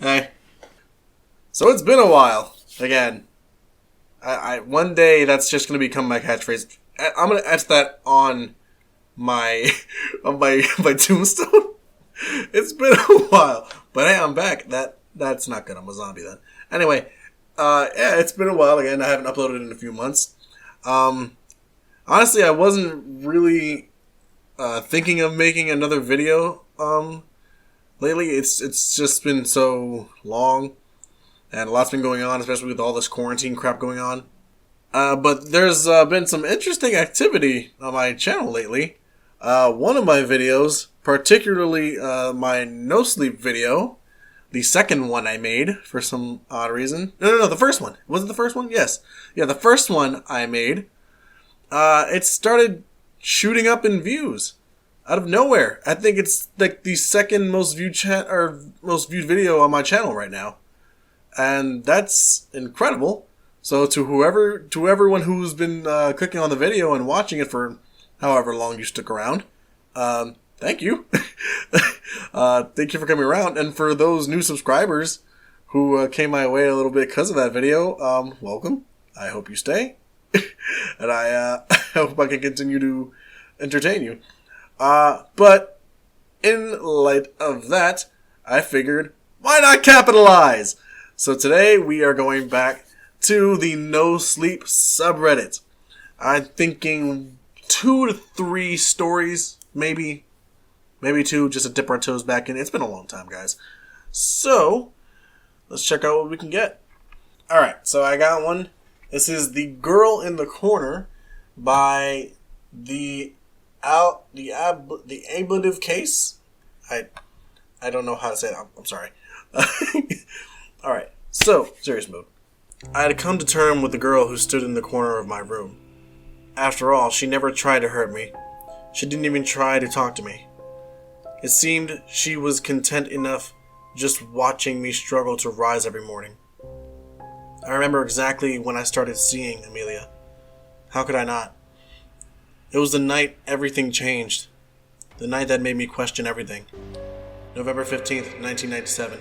Hey. So it's been a while. Again. One day that's just gonna become my catchphrase. I'm gonna etch that on my my tombstone. It's been a while. But hey, I'm back. That's not good. I'm a zombie then. Anyway, yeah, it's been a while again. I haven't uploaded in a few months. Honestly, I wasn't really thinking of making another video lately. It's just been so long, and a lot's been going on, especially with all this quarantine crap going on. But there's been some interesting activity on my channel lately. One of my videos, particularly my NoSleep video, the second one I made for some odd reason. No, the first one. Was it the first one? Yes. Yeah, the first one I made. It started shooting up in views out of nowhere. I think it's like the second most viewed most viewed video on my channel right now, and that's incredible. So to everyone who's been clicking on the video and watching it for however long you stuck around, thank you. Thank you for coming around, and for those new subscribers who came my way a little bit because of that video, welcome. I hope you stay. And I hope I can continue to entertain you. But in light of that, I figured, why not capitalize? So today we are going back to the NoSleep subreddit. I'm thinking 2 to 3 stories, maybe 2, just to dip our toes back in. It's been a long time, guys. So let's check out what we can get. Alright, so I got one. This is The Girl in the Corner by the ablative case. I don't know how to say that. I'm sorry. Alright, so, serious mode. I had come to terms with the girl who stood in the corner of my room. After all, she never tried to hurt me. She didn't even try to talk to me. It seemed she was content enough just watching me struggle to rise every morning. I remember exactly when I started seeing Amelia. How could I not? It was the night everything changed. The night that made me question everything. November 15th, 1997.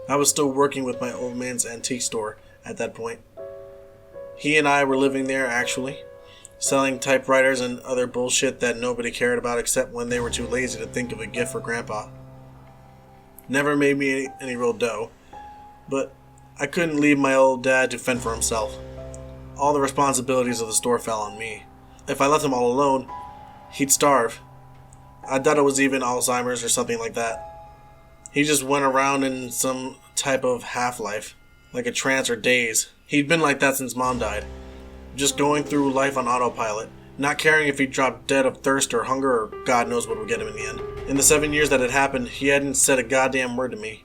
I was still working with my old man's antique store at that point. He and I were living there, actually, selling typewriters and other bullshit that nobody cared about except when they were too lazy to think of a gift for Grandpa. Never made me any real dough, but I couldn't leave my old dad to fend for himself. All the responsibilities of the store fell on me. If I left him all alone, he'd starve. I thought it was even Alzheimer's or something like that. He just went around in some type of half-life, like a trance or daze. He'd been like that since Mom died. Just going through life on autopilot, not caring if he dropped dead of thirst or hunger or God knows what would get him in the end. In the 7 years that had happened, he hadn't said a goddamn word to me.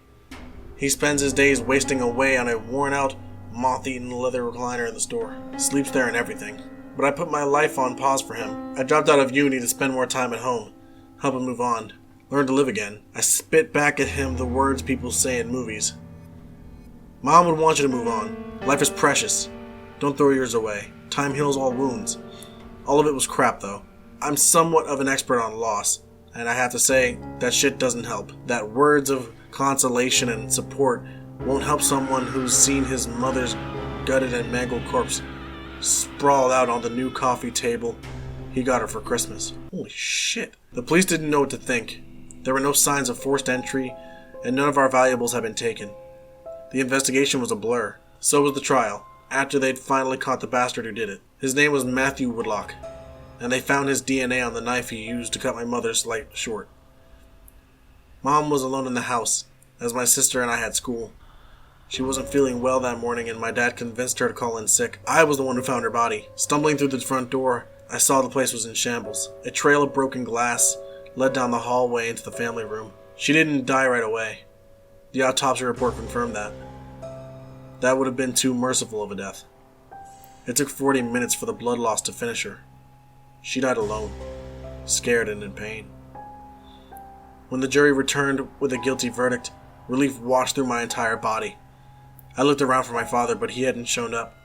He spends his days wasting away on a worn-out, moth-eaten leather recliner in the store. Sleeps there and everything. But I put my life on pause for him. I dropped out of uni to spend more time at home. Help him move on. Learn to live again. I spit back at him the words people say in movies. Mom would want you to move on. Life is precious. Don't throw yours away. Time heals all wounds. All of it was crap, though. I'm somewhat of an expert on loss, and I have to say, that shit doesn't help. That words of consolation and support won't help someone who's seen his mother's gutted and mangled corpse sprawled out on the new coffee table he got her for Christmas. Holy shit. The police didn't know what to think. There were no signs of forced entry, and none of our valuables had been taken. The investigation was a blur. So was the trial, after they'd finally caught the bastard who did it. His name was Matthew Woodlock, and they found his DNA on the knife he used to cut my mother's life short. Mom was alone in the house, as my sister and I had school. She wasn't feeling well that morning, and my dad convinced her to call in sick. I was the one who found her body. Stumbling through the front door, I saw the place was in shambles. A trail of broken glass led down the hallway into the family room. She didn't die right away. The autopsy report confirmed that. That would have been too merciful of a death. It took 40 minutes for the blood loss to finish her. She died alone, scared and in pain. When the jury returned with a guilty verdict, relief washed through my entire body. I looked around for my father, but he hadn't shown up.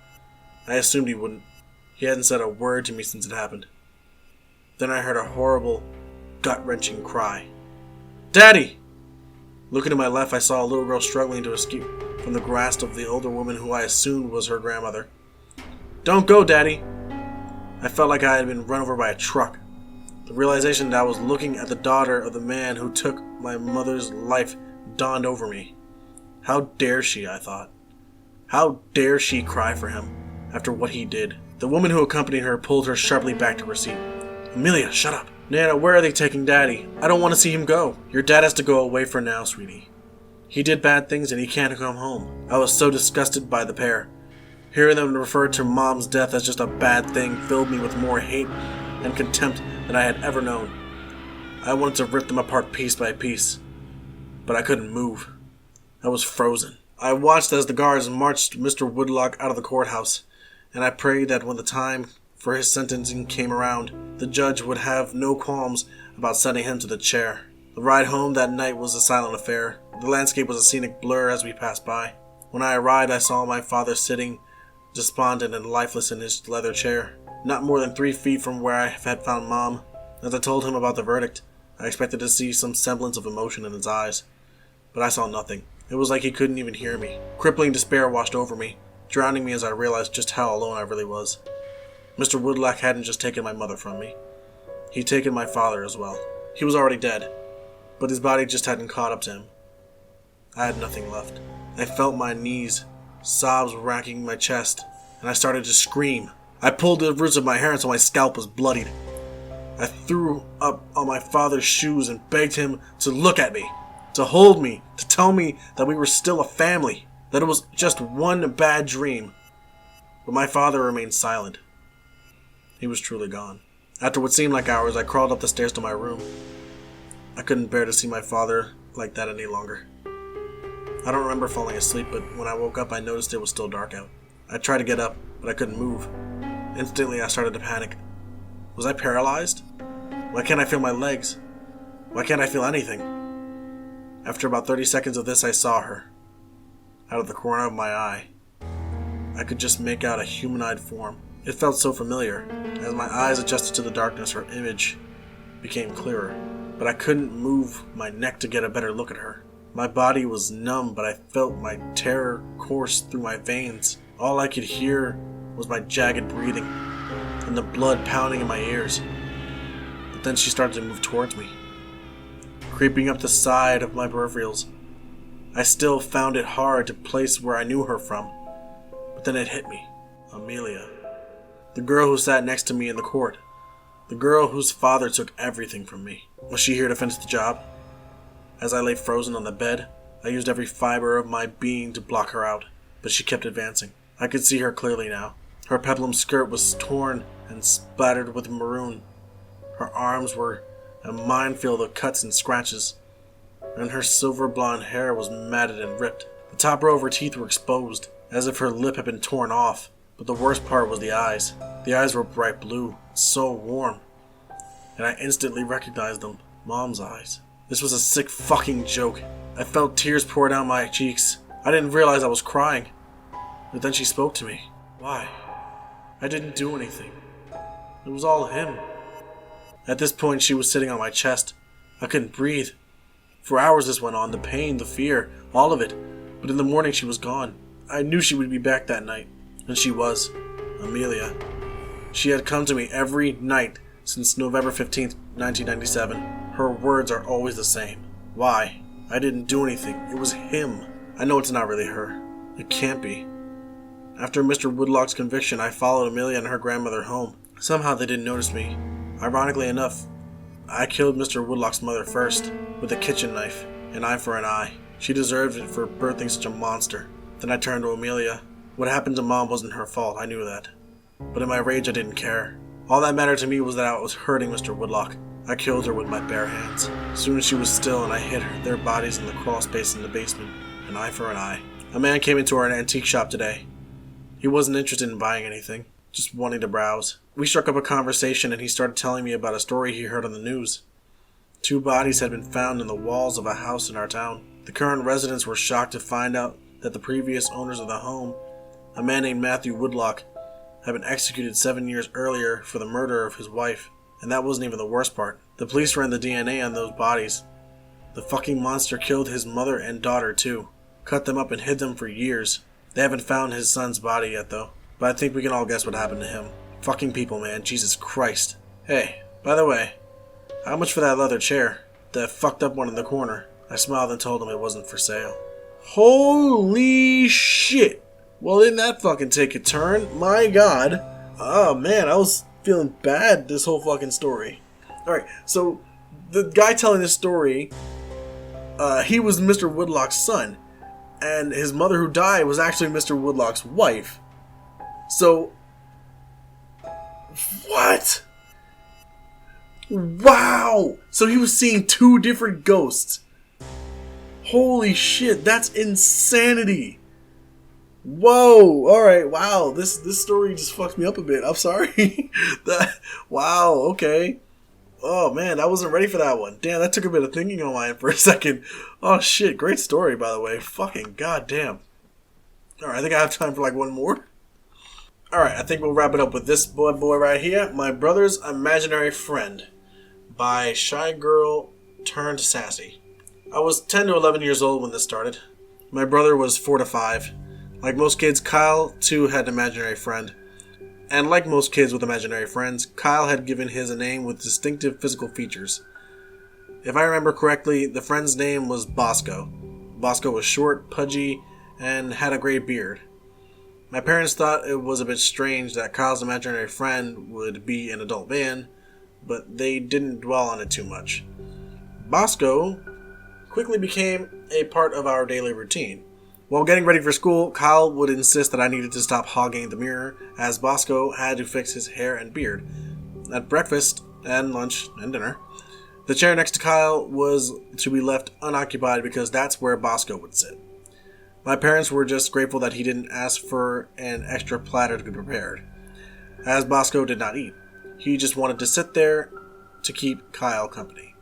I assumed he wouldn't. He hadn't said a word to me since it happened. Then I heard a horrible, gut-wrenching cry. "Daddy!" Looking to my left, I saw a little girl struggling to escape from the grasp of the older woman who I assumed was her grandmother. "Don't go, Daddy!" I felt like I had been run over by a truck. The realization that I was looking at the daughter of the man who took my mother's life dawned over me. How dare she, I thought. How dare she cry for him after what he did? The woman who accompanied her pulled her sharply back to her seat. "Amelia, shut up." "Nana, where are they taking Daddy? I don't want to see him go." "Your dad has to go away for now, sweetie. He did bad things and he can't come home." I was so disgusted by the pair. Hearing them refer to Mom's death as just a bad thing filled me with more hate and contempt than I had ever known. I wanted to rip them apart piece by piece, but I couldn't move. I was frozen. I watched as the guards marched Mr. Woodlock out of the courthouse, and I prayed that when the time for his sentencing came around, the judge would have no qualms about sending him to the chair. The ride home that night was a silent affair. The landscape was a scenic blur as we passed by. When I arrived, I saw my father sitting despondent and lifeless in his leather chair, not more than 3 feet from where I had found Mom. As I told him about the verdict, I expected to see some semblance of emotion in his eyes, but I saw nothing. It was like he couldn't even hear me. Crippling despair washed over me, drowning me as I realized just how alone I really was. Mr. Woodlock hadn't just taken my mother from me. He'd taken my father as well. He was already dead, but his body just hadn't caught up to him. I had nothing left. I felt my knees, sobs racking my chest, and I started to scream. I pulled the roots of my hair until my scalp was bloodied. I threw up on my father's shoes and begged him to look at me, to hold me, to tell me that we were still a family, that it was just one bad dream. But my father remained silent. He was truly gone. After what seemed like hours, I crawled up the stairs to my room. I couldn't bear to see my father like that any longer. I don't remember falling asleep, but when I woke up, I noticed it was still dark out. I tried to get up, but I couldn't move. Instantly, I started to panic. Was I paralyzed? Why can't I feel my legs? Why can't I feel anything? After about 30 seconds of this, I saw her. Out of the corner of my eye, I could just make out a humanoid form. It felt so familiar. As my eyes adjusted to the darkness, her image became clearer, but I couldn't move my neck to get a better look at her. My body was numb, but I felt my terror course through my veins. All I could hear was my jagged breathing and the blood pounding in my ears. But then she started to move towards me, creeping up the side of my peripherals. I still found it hard to place where I knew her from, but then it hit me. Amelia. The girl who sat next to me in the court. The girl whose father took everything from me. Was she here to finish the job? As I lay frozen on the bed, I used every fiber of my being to block her out, but she kept advancing. I could see her clearly now. Her peplum skirt was torn and splattered with maroon. Her arms were a minefield of cuts and scratches, and her silver blonde hair was matted and ripped. The top row of her teeth were exposed, as if her lip had been torn off. But the worst part was the eyes. The eyes were bright blue, so warm, and I instantly recognized them. Mom's eyes. This was a sick fucking joke. I felt tears pour down my cheeks. I didn't realize I was crying. But then she spoke to me. Why? I didn't do anything. It was all him. At this point, she was sitting on my chest. I couldn't breathe. For hours this went on, the pain, the fear, all of it. But in the morning, she was gone. I knew she would be back that night. And she was. Amelia. She had come to me every night since November 15th, 1997. Her words are always the same. Why? I didn't do anything. It was him. I know it's not really her. It can't be. After Mr. Woodlock's conviction, I followed Amelia and her grandmother home. Somehow they didn't notice me. Ironically enough, I killed Mr. Woodlock's mother first, with a kitchen knife, an eye for an eye. She deserved it for birthing such a monster. Then I turned to Amelia. What happened to Mom wasn't her fault, I knew that. But in my rage, I didn't care. All that mattered to me was that I was hurting Mr. Woodlock. I killed her with my bare hands. Soon as she was still and I hid their bodies in the crawl space in the basement, an eye for an eye. A man came into our antique shop today. He wasn't interested in buying anything, just wanting to browse. We struck up a conversation and he started telling me about a story he heard on the news. 2 bodies had been found in the walls of a house in our town. The current residents were shocked to find out that the previous owners of the home, a man named Matthew Woodlock, had been executed 7 years earlier for the murder of his wife. And that wasn't even the worst part. The police ran the DNA on those bodies, The fucking monster killed his mother and daughter too. Cut them up and hid them for years. They haven't found his son's body yet though. But I think we can all guess what happened to him. Fucking people, man. Jesus Christ. Hey, by the way, how much for that leather chair? That fucked up one in the corner. I smiled and told him it wasn't for sale. Holy shit. Well, didn't that fucking take a turn? My god. Oh man, I was feeling bad this whole fucking story. Alright, so the guy telling this story, he was Mr. Woodlock's son. And his mother who died was actually Mr. Woodlock's wife. So, what? Wow! So he was seeing two different ghosts. Holy shit, that's insanity. Whoa, alright, wow, this story just fucked me up a bit. I'm sorry. Wow, okay. Oh man, I wasn't ready for that one. Damn, that took a bit of thinking on my end for a second. Oh shit, great story by the way. Fucking goddamn. Alright, I think I have time for like one more. Alright, I think we'll wrap it up with this boy right here. My Brother's Imaginary Friend by Shy Girl Turned Sassy. I was 10 to 11 years old when this started. My brother was 4 to 5. Like most kids, Kyle too had an imaginary friend. And like most kids with imaginary friends, Kyle had given his a name with distinctive physical features. If I remember correctly, the friend's name was Bosco. Bosco was short, pudgy, and had a gray beard. My parents thought it was a bit strange that Kyle's imaginary friend would be an adult man, but they didn't dwell on it too much. Bosco quickly became a part of our daily routine. While getting ready for school, Kyle would insist that I needed to stop hogging the mirror, as Bosco had to fix his hair and beard. At breakfast, and lunch, and dinner, the chair next to Kyle was to be left unoccupied because that's where Bosco would sit. My parents were just grateful that he didn't ask for an extra platter to be prepared, as Bosco did not eat. He just wanted to sit there to keep Kyle company.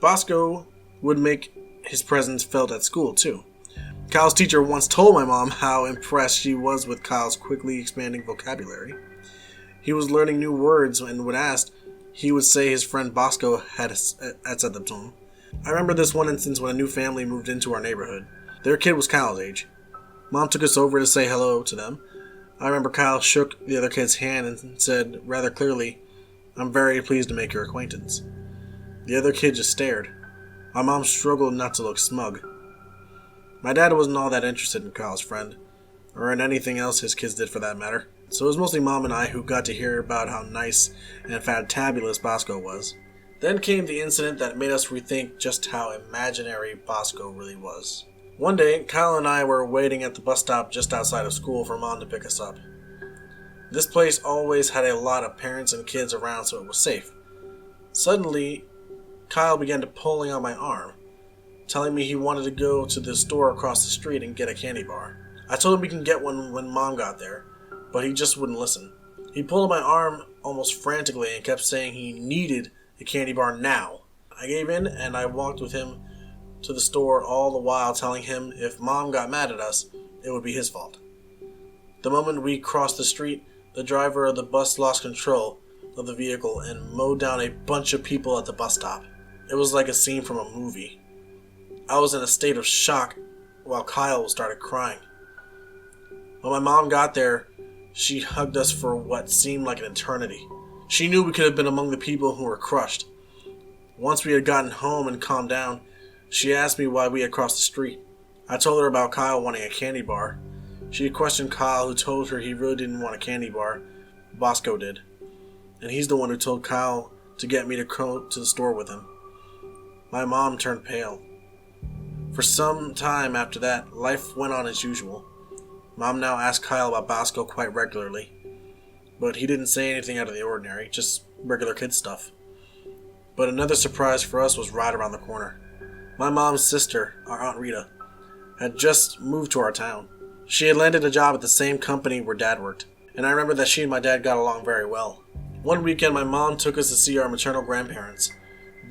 Bosco would make his presence felt at school too. Kyle's teacher once told my mom how impressed she was with Kyle's quickly expanding vocabulary. He was learning new words, and when asked, he would say his friend Bosco had said them to him. I remember this one instance when a new family moved into our neighborhood. Their kid was Kyle's age. Mom took us over to say hello to them. I remember Kyle shook the other kid's hand and said rather clearly, "I'm very pleased to make your acquaintance." The other kid just stared. My mom struggled not to look smug. My dad wasn't all that interested in Kyle's friend, or in anything else his kids did for that matter, so it was mostly Mom and I who got to hear about how nice and fantabulous Bosco was. Then came the incident that made us rethink just how imaginary Bosco really was. One day, Kyle and I were waiting at the bus stop just outside of school for Mom to pick us up. This place always had a lot of parents and kids around, so it was safe. Suddenly, Kyle began to pulling on my arm, telling me he wanted to go to the store across the street and get a candy bar. I told him we can get one when Mom got there, but he just wouldn't listen. He pulled on my arm almost frantically and kept saying he needed a candy bar now. I gave in and I walked with him to the store, all the while telling him if Mom got mad at us, it would be his fault. The moment we crossed the street, the driver of the bus lost control of the vehicle and mowed down a bunch of people at the bus stop. It was like a scene from a movie. I was in a state of shock while Kyle started crying. When my mom got there, she hugged us for what seemed like an eternity. She knew we could have been among the people who were crushed. Once we had gotten home and calmed down, she asked me why we had crossed the street. I told her about Kyle wanting a candy bar. She had questioned Kyle, who told her he really didn't want a candy bar. Bosco did. And he's the one who told Kyle to get me to go to the store with him. My mom turned pale. For some time after that, life went on as usual. Mom now asked Kyle about Bosco quite regularly, but he didn't say anything out of the ordinary, just regular kid stuff. But another surprise for us was right around the corner. My mom's sister, our Aunt Rita, had just moved to our town. She had landed a job at the same company where Dad worked, and I remember that she and my dad got along very well. One weekend, my mom took us to see our maternal grandparents.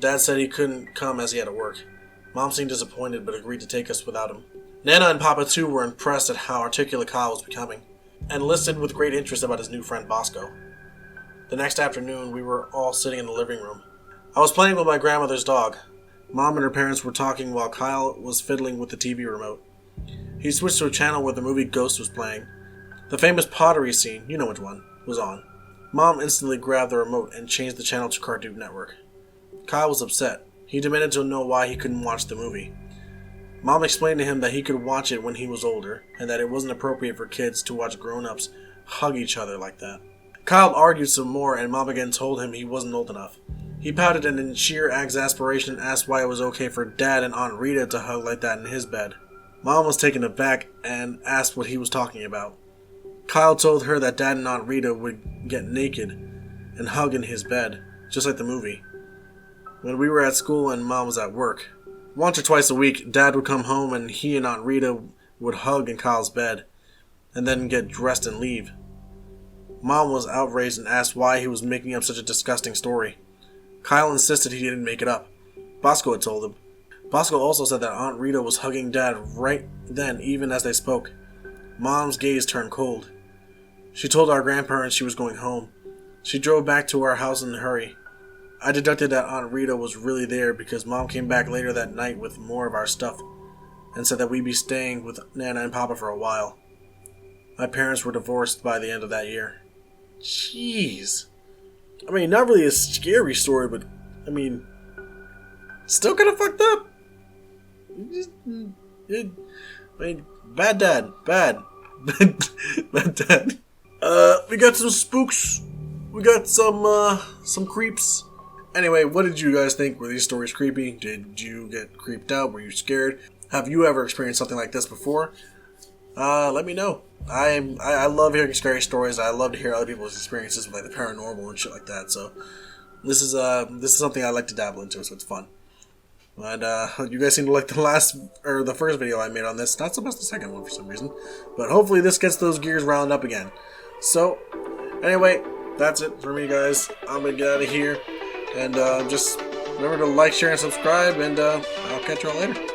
Dad said he couldn't come as he had to work. Mom seemed disappointed, but agreed to take us without him. Nana and Papa too were impressed at how articulate Kyle was becoming, and listened with great interest about his new friend Bosco. The next afternoon, we were all sitting in the living room. I was playing with my grandmother's dog. Mom and her parents were talking while Kyle was fiddling with the TV remote. He switched to a channel where the movie Ghost was playing. The famous pottery scene, you know which one, was on. Mom instantly grabbed the remote and changed the channel to Cartoon Network. Kyle was upset. He demanded to know why he couldn't watch the movie. Mom explained to him that he could watch it when he was older, and that it wasn't appropriate for kids to watch grown-ups hug each other like that. Kyle argued some more, and Mom again told him he wasn't old enough. He pouted and in sheer exasperation asked why it was okay for Dad and Aunt Rita to hug like that in his bed. Mom was taken aback and asked what he was talking about. Kyle told her that Dad and Aunt Rita would get naked and hug in his bed, just like the movie. When we were at school and Mom was at work, once or twice a week, Dad would come home and he and Aunt Rita would hug in Kyle's bed, and then get dressed and leave. Mom was outraged and asked why he was making up such a disgusting story. Kyle insisted he didn't make it up. Bosco had told him. Bosco also said that Aunt Rita was hugging Dad right then, even as they spoke. Mom's gaze turned cold. She told our grandparents she was going home. She drove back to our house in a hurry. I deducted that Aunt Rita was really there because Mom came back later that night with more of our stuff and said that we'd be staying with Nana and Papa for a while. My parents were divorced by the end of that year. Jeez. I mean, not really a scary story, but, I mean, still kind of fucked up. Bad dad. Bad. Bad dad. We got some spooks. We got some creeps. Anyway, what did you guys think? Were these stories creepy? Did you get creeped out? Were you scared? Have you ever experienced something like this before? Let me know. I love hearing scary stories. I love to hear other people's experiences with like the paranormal and shit like that. So this is something I like to dabble into, so it's fun. And you guys seem to like the first video I made on this. Not so much the second one for some reason, but hopefully this gets those gears round up again. So anyway, that's it for me, guys. I'm gonna get out of here, and just remember to like, share, and subscribe. And I'll catch you all later.